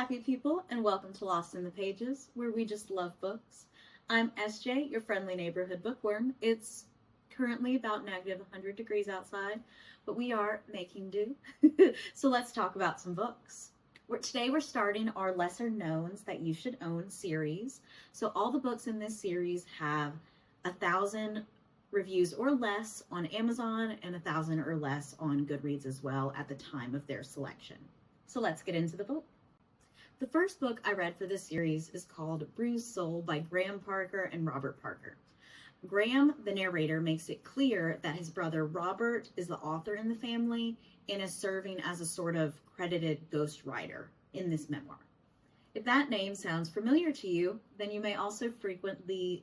happy people, and welcome to Lost in the Pages, where we just love books. I'm SJ, your friendly neighborhood bookworm. It's currently about negative 100 degrees outside, but we are making do. So let's talk about some books. Today we're starting our Lesser Knowns That You Should Own series. So all the books in this series have 1,000 reviews or less on Amazon and 1,000 or less on Goodreads as well at the time of their selection. So let's get into the book. The first book I read for this series is called Bruised Sole by Graham Parker and Robert Parker. Graham, the narrator, makes it clear that his brother Robert is the author in the family and is serving as a sort of credited ghostwriter in this memoir. If that name sounds familiar to you, then you may also frequent the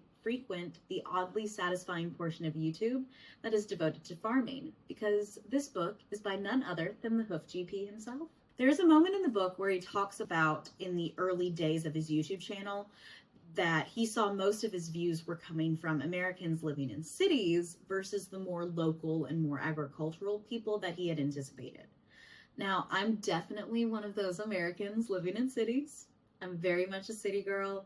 oddly satisfying portion of YouTube that is devoted to farming, because this book is by none other than the Hoof GP himself. There's a moment in the book where he talks about, in the early days of his YouTube channel, that he saw most of his views were coming from Americans living in cities versus the more local and more agricultural people that he had anticipated. Now, I'm definitely one of those Americans living in cities. I'm very much a city girl,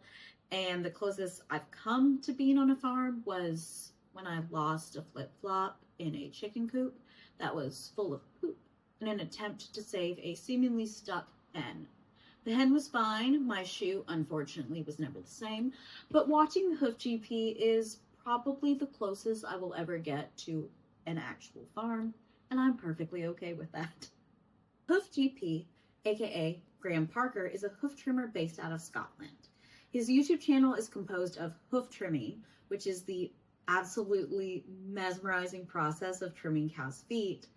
and the closest I've come to being on a farm was when I lost a flip-flop in a chicken coop that was full of poop in an attempt to save a seemingly stuck hen. The hen was fine. My shoe, unfortunately, was never the same. But watching the Hoof GP is probably the closest I will ever get to an actual farm, and I'm perfectly okay with that. Hoof GP, aka Graham Parker, is a hoof trimmer based out of Scotland. His YouTube channel is composed of hoof trimming, which is the absolutely mesmerizing process of trimming cows' feet.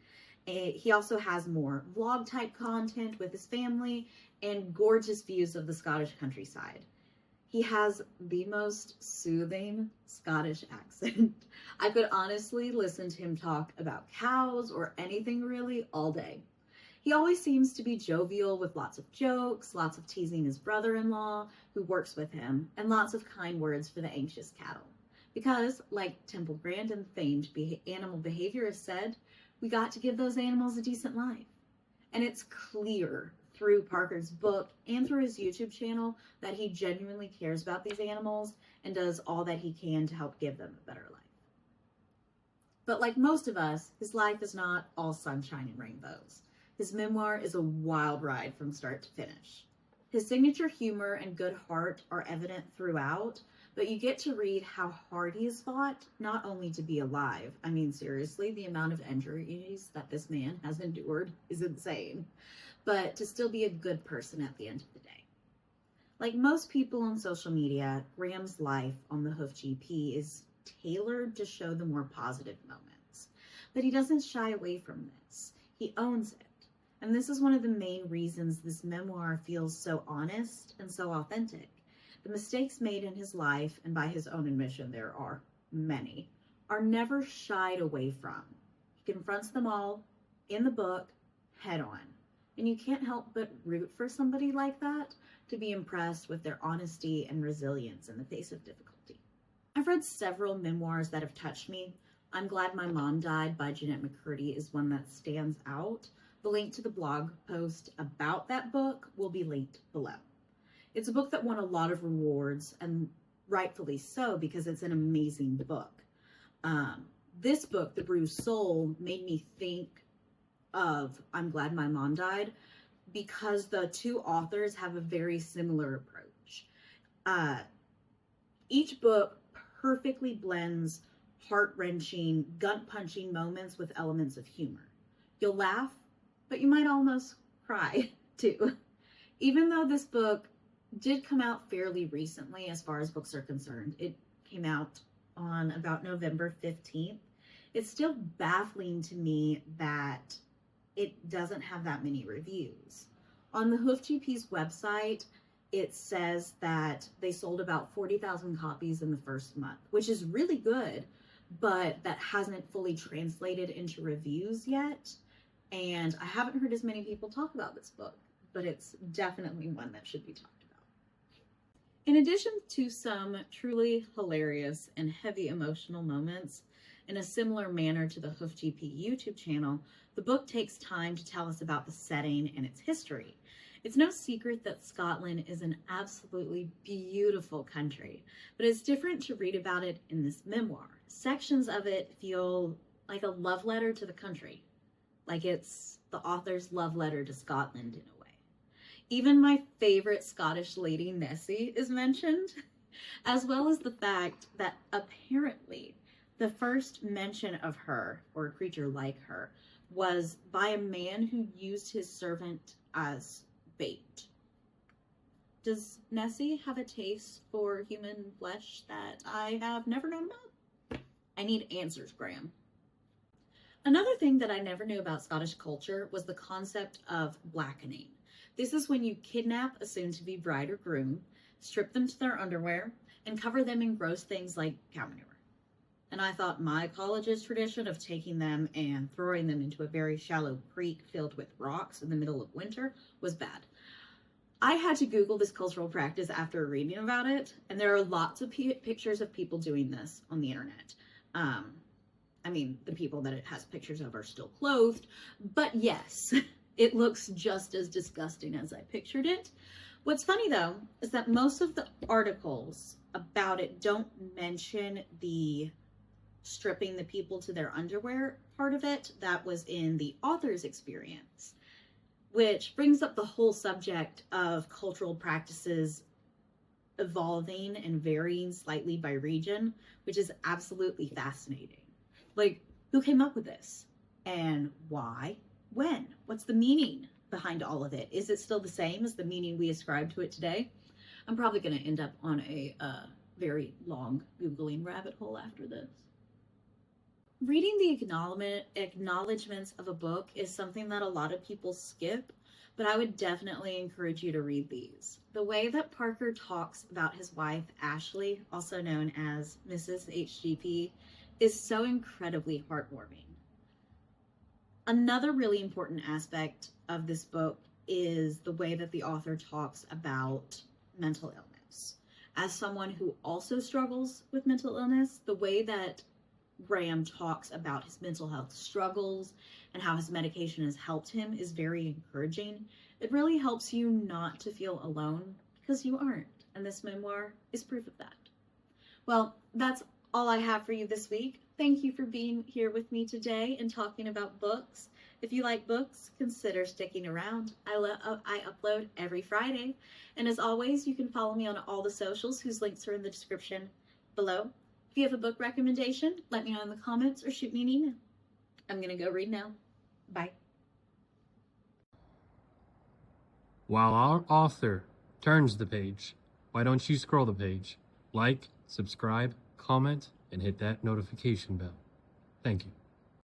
He also has more vlog type content with his family and gorgeous views of the Scottish countryside. He has the most soothing Scottish accent. I could honestly listen to him talk about cows or anything really all day. He always seems to be jovial with lots of jokes, lots of teasing his brother-in-law who works with him, and lots of kind words for the anxious cattle. Because, like Temple Grandin, famed animal behaviorist, said, we got to give those animals a decent life. And it's clear through Parker's book and through his YouTube channel that he genuinely cares about these animals and does all that he can to help give them a better life. But like most of us, his life is not all sunshine and rainbows. His memoir is a wild ride from start to finish. His signature humor and good heart are evident throughout, but you get to read how hard he has fought, not only to be alive. I mean, seriously, the amount of injuries that this man has endured is insane, but to still be a good person at the end of the day. Like most people on social media, Graham's life on the Hoof GP is tailored to show the more positive moments, but he doesn't shy away from this. He owns it. And this is one of the main reasons this memoir feels so honest and so authentic. The mistakes made in his life, and by his own admission there are many, are never shied away from. He confronts them all in the book head on. And you can't help but root for somebody like that, to be impressed with their honesty and resilience in the face of difficulty. I've read several memoirs that have touched me. I'm Glad My Mom Died by Jeanette McCurdy is one that stands out. The link to the blog post about that book will be linked below. It's a book that won a lot of rewards, and rightfully so, because it's an amazing book. This book, The Bruised Sole, made me think of I'm Glad My Mom Died, because the two authors have a very similar approach. Each book perfectly blends heart-wrenching, gut-punching moments with elements of humor. You'll laugh, but you might almost cry too. Even though this book did come out fairly recently as far as books are concerned, it came out on about November 15th, it's still baffling to me that it doesn't have that many reviews. On the Hoof GP's website, it says that they sold about 40,000 copies in the first month, which is really good, but that hasn't fully translated into reviews yet. And I haven't heard as many people talk about this book, but it's definitely one that should be talked about. In addition to some truly hilarious and heavy emotional moments, in a similar manner to the Hoof GP YouTube channel, the book takes time to tell us about the setting and its history. It's no secret that Scotland is an absolutely beautiful country, but it's different to read about it in this memoir. Sections of it feel like a love letter to the country, like it's the author's love letter to Scotland in a way. Even my favorite Scottish lady, Nessie, is mentioned, as well as the fact that apparently the first mention of her, or a creature like her, was by a man who used his servant as bait. Does Nessie have a taste for human flesh that I have never known about? I need answers, Graham. Another thing that I never knew about Scottish culture was the concept of blackening. This is when you kidnap a soon-to-be bride or groom, strip them to their underwear, and cover them in gross things like cow manure. And I thought my college's tradition of taking them and throwing them into a very shallow creek filled with rocks in the middle of winter was bad. I had to Google this cultural practice after reading about it, and there are lots of pictures of people doing this on the internet. I mean, the people that it has pictures of are still clothed, but yes, it looks just as disgusting as I pictured it. What's funny though, is that most of the articles about it don't mention the stripping the people to their underwear part of it. That was in the author's experience, which brings up the whole subject of cultural practices evolving and varying slightly by region, which is absolutely fascinating. Like, who came up with this? And why? When? What's the meaning behind all of it? Is it still the same as the meaning we ascribe to it today? I'm probably going to end up on a very long Googling rabbit hole after this. Reading the acknowledgments of a book is something that a lot of people skip, but I would definitely encourage you to read these. The way that Parker talks about his wife, Ashley, also known as Mrs. HGP, is so incredibly heartwarming. Another really important aspect of this book is the way that the author talks about mental illness. As someone who also struggles with mental illness, the way that Graham talks about his mental health struggles and how his medication has helped him is very encouraging. It really helps you not to feel alone, because you aren't, and this memoir is proof of that. Well, that's all I have for you this week. Thank you for being here with me today and talking about books. If you like books, consider sticking around. I upload every Friday. And as always, you can follow me on all the socials whose links are in the description below. If you have a book recommendation, let me know in the comments or shoot me an email. I'm going to go read now. Bye. While our author turns the page, why don't you scroll the page? Like, subscribe, comment, and hit that notification bell. Thank you.